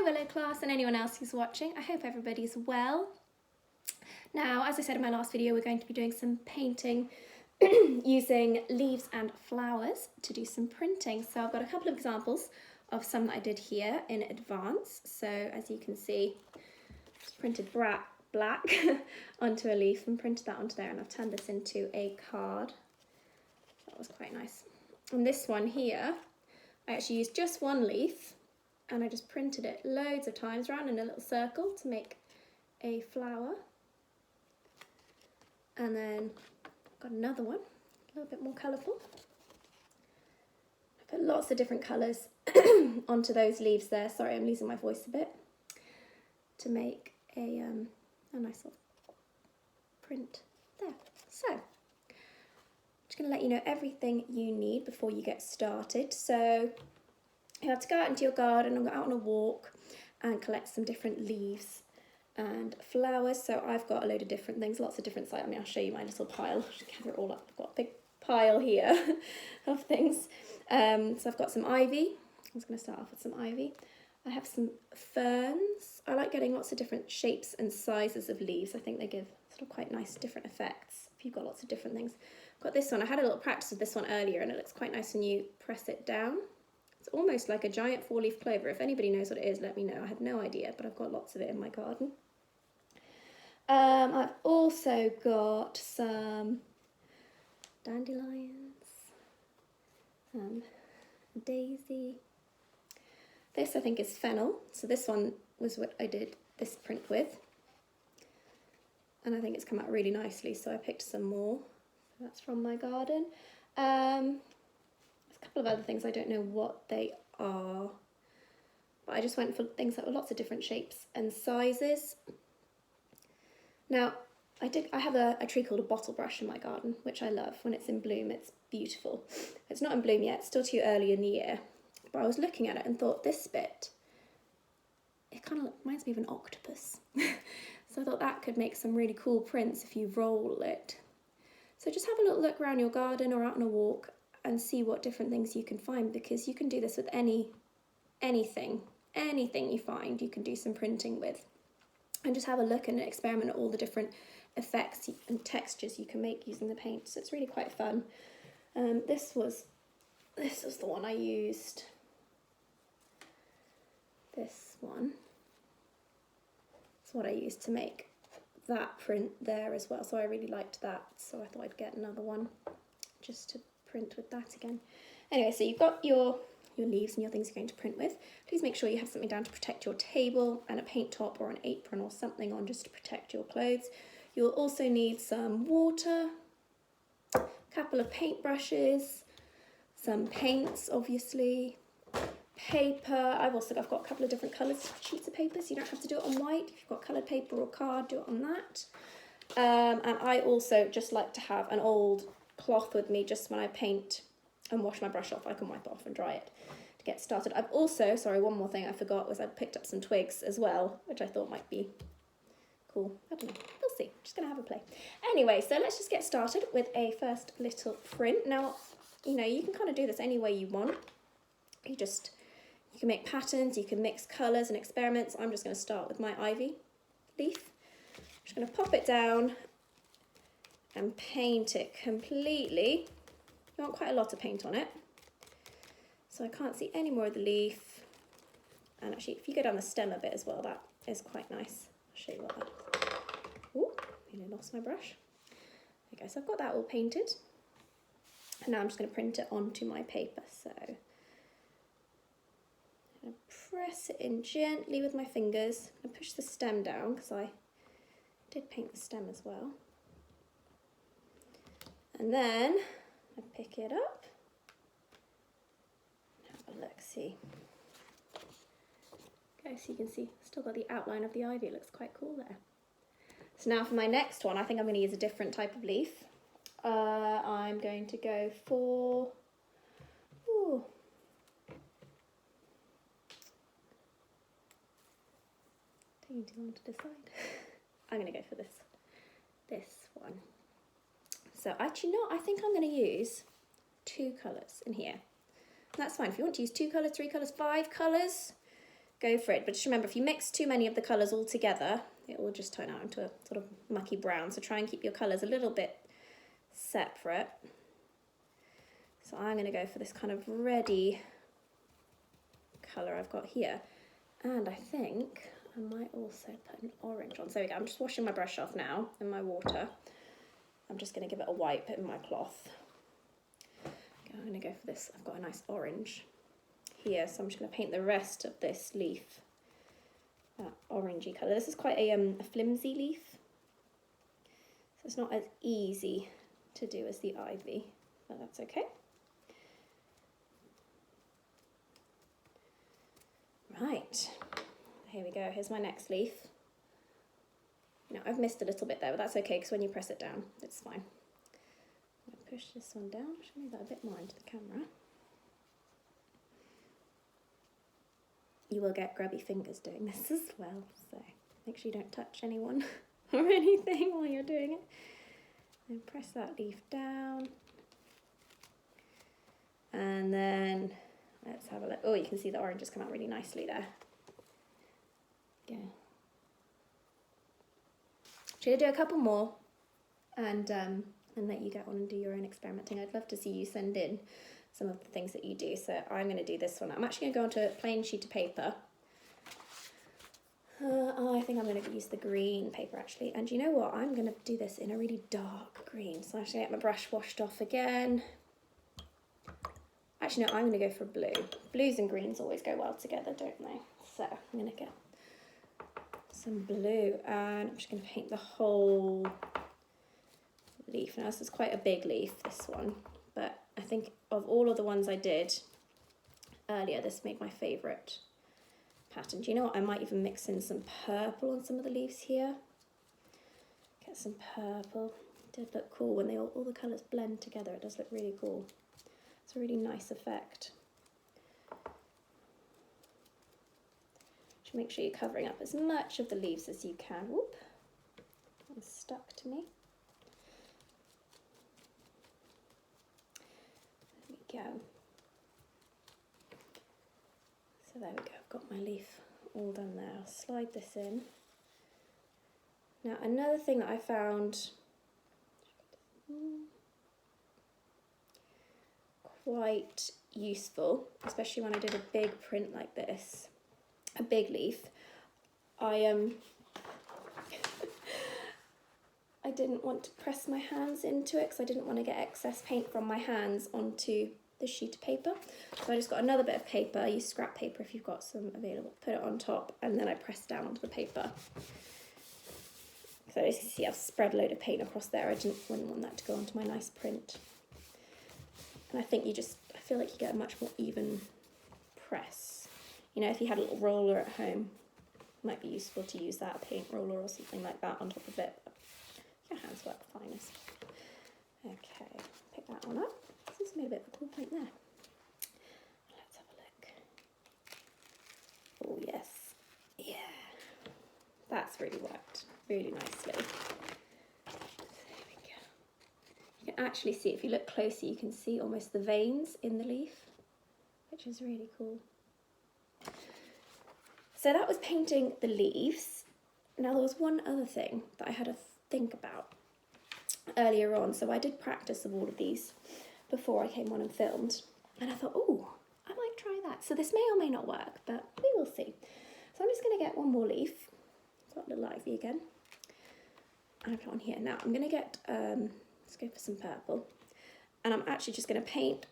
Hi Willow class and anyone else who's watching. I hope everybody's well. Now, as I said in my last video, we're going to be doing some painting using leaves and flowers to do some printing. So I've got a couple of examples of some that I did here in advance. So as you can see, just printed black onto a leaf and printed that onto there, and I've turned this into a card. That was quite nice. And this one here, I actually used just one leaf and I just printed it loads of times around in a little circle to make a flower. And then got another one, a little bit more colourful. I put lots of different colours onto those leaves there. Sorry, I'm losing my voice a bit. To make a nice little print there. So, I'm just going to let you know everything you need before you get started. So, you have to go out into your garden and go out on a walk and collect some different leaves and flowers. So I've got a load of different things, lots of different sizes. I mean, I'll show you my little pile. I'll just gather it all up. I've got a big pile here of things. So I've got some ivy. I was going to start off with some ivy. I have some ferns. I like getting lots of different shapes and sizes of leaves. I think they give sort of quite nice different effects if you've got lots of different things. I've got this one. I had a little practice with this one earlier and it looks quite nice when you press it down. It's almost like a giant four-leaf clover. If anybody knows what it is, let me know. I had no idea, but I've got lots of it in my garden. I've also got some dandelions, daisy. This I think is fennel. So this one was what I did this print with. And I think it's come out really nicely, so I picked some more. So that's from my garden. A couple of other things, I don't know what they are, but I just went for things that were lots of different shapes and sizes. Now, I have a tree called a bottle brush in my garden, which I love. When it's in bloom, it's beautiful. It's not in bloom yet, it's still too early in the year, but I was looking at it and thought this bit, it kind of reminds me of an octopus. So I thought that could make some really cool prints if you roll it. So just have a little look around your garden or out on a walk and see what different things you can find, because you can do this with anything you find, you can do some printing with. And just have a look and experiment at all the different effects and textures you can make using the paint. So it's really quite fun. This was the one I used. This one. It's what I used to make that print there as well. So I really liked that. So I thought I'd get another one just to print with that again. Anyway, so you've got your leaves and your things you're going to print with. Please make sure you have something down to protect your table and a paint top or an apron or something on just to protect your clothes. You'll also need some water, a couple of paintbrushes, some paints obviously, paper. I've got a couple of different colours, sheets of paper, so you don't have to do it on white. If you've got coloured paper or card, do it on that. And I also just like to have an old cloth with me just when I paint and wash my brush off. I can wipe it off and dry it to get started. I've also, sorry, one more thing I forgot was I picked up some twigs as well, which I thought might be cool. I don't know, we'll see. I'm just gonna have a play. Anyway, so let's just get started with a first little print. Now, you know, you can kind of do this any way you want. You can make patterns, you can mix colours and experiments. I'm just gonna start with my ivy leaf. I'm just gonna pop it down and paint it completely. You want quite a lot of paint on it. So I can't see any more of the leaf. And actually, if you go down the stem a bit as well, that is quite nice. I'll show you what that is. Oh, nearly lost my brush. Okay, so I've got that all painted. And now I'm just going to print it onto my paper. So I'm going to press it in gently with my fingers. I'm going to push the stem down because I did paint the stem as well. And then I pick it up, have a look, see. Okay, so you can see, still got the outline of the ivy, it looks quite cool there. So now for my next one, I think I'm going to use a different type of leaf. I'm going to go for, taking too long to decide. I'm going to go for this one. So actually, no, I think I'm going to use 2 colours in here. That's fine. If you want to use 2 colours, 3 colours, 5 colours, go for it. But just remember, if you mix too many of the colours all together, it will just turn out into a sort of mucky brown. So try and keep your colours a little bit separate. So I'm going to go for this kind of reddy colour I've got here. And I think I might also put an orange on. So there we go. I'm just washing my brush off now in my water. I'm just going to give it a wipe in my cloth. Okay, I'm going to go for this. I've got a nice orange here, so I'm just going to paint the rest of this leaf that orangey colour. This is quite a flimsy leaf, so it's not as easy to do as the ivy, but that's okay. Right, here we go. Here's my next leaf. Now I've missed a little bit there, but that's okay because when you press it down, it's fine. I'm going to push this one down, show me that a bit more into the camera. You will get grubby fingers doing this as well, so make sure you don't touch anyone or anything while you're doing it. And press that leaf down. And then let's have a look. Oh, you can see the orange has come out really nicely there. Yeah. Should I do a couple more and let you get on and do your own experimenting? I'd love to see you send in some of the things that you do. So I'm going to do this one. I'm actually going to go onto a plain sheet of paper. I think I'm going to use the green paper actually. And you know what? I'm going to do this in a really dark green. So I'm just going to get my brush washed off again. Actually, no, I'm going to go for blue. Blues and greens always go well together, don't they? So I'm going to get some blue and I'm just going to paint the whole leaf. Now this is quite a big leaf, this one, but I think of all of the ones I did earlier, this made my favourite pattern. Do you know what? I might even mix in some purple on some of the leaves here. Get some purple. It did look cool when all the colours blend together. It does look really cool. It's a really nice effect. Just make sure you're covering up as much of the leaves as you can. Whoop, it's stuck to me. There we go. So there we go, I've got my leaf all done there. I'll slide this in. Now another thing that I found quite useful, especially when I did a big print like this, a big leaf, I didn't want to press my hands into it because I didn't want to get excess paint from my hands onto the sheet of paper. So I just got another bit of paper. I use scrap paper if you've got some available. Put it on top and then I press down onto the paper. So as you can see, I've spread a load of paint across there. I wouldn't want that to go onto my nice print. And I think I feel like you get a much more even press. You know, if you had a little roller at home, it might be useful to use that, a paint roller or something like that on top of it. But your hands work fine. Okay, pick that one up. This has made a bit of a cool paint there. Let's have a look. Oh yes, yeah. That's really worked really nicely. There we go. You can actually see, if you look closer, you can see almost the veins in the leaf, which is really cool. So that was painting the leaves. Now there was one other thing that I had to think about earlier on. So I did practice of all of these before I came on and filmed. And I thought, oh, I might try that. So this may or may not work, but we will see. So I'm just going to get one more leaf. Got a little ivy again. And I put it on here. Now I'm going to get, let's go for some purple. And I'm actually just going to paint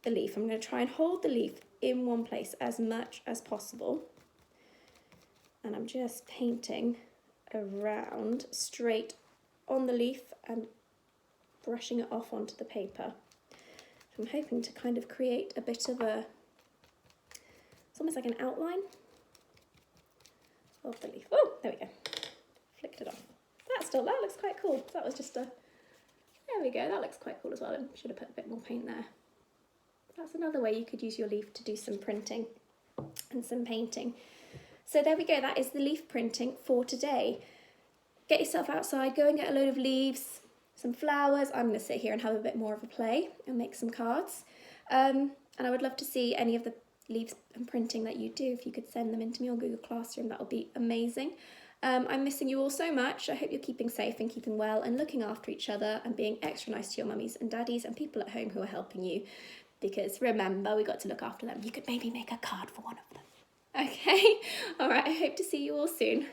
the leaf. I'm going to try and hold the leaf in one place as much as possible. And I'm just painting around straight on the leaf and brushing it off onto the paper. So I'm hoping to kind of create a bit of a, it's almost like an outline of the leaf. Oh, there we go. Flicked it off. That looks quite cool. That was just a, there we go. That looks quite cool as well. I should have put a bit more paint there. That's another way you could use your leaf to do some printing and some painting. So there we go, that is the leaf printing for today. Get yourself outside, go and get a load of leaves, some flowers. I'm going to sit here and have a bit more of a play and make some cards. And I would love to see any of the leaves and printing that you do, if you could send them into me on Google Classroom, that would be amazing. I'm missing you all so much. I hope you're keeping safe and keeping well and looking after each other and being extra nice to your mummies and daddies and people at home who are helping you, because remember, we got to look after them. You could maybe make a card for one of them. Okay, all right, I hope to see you all soon.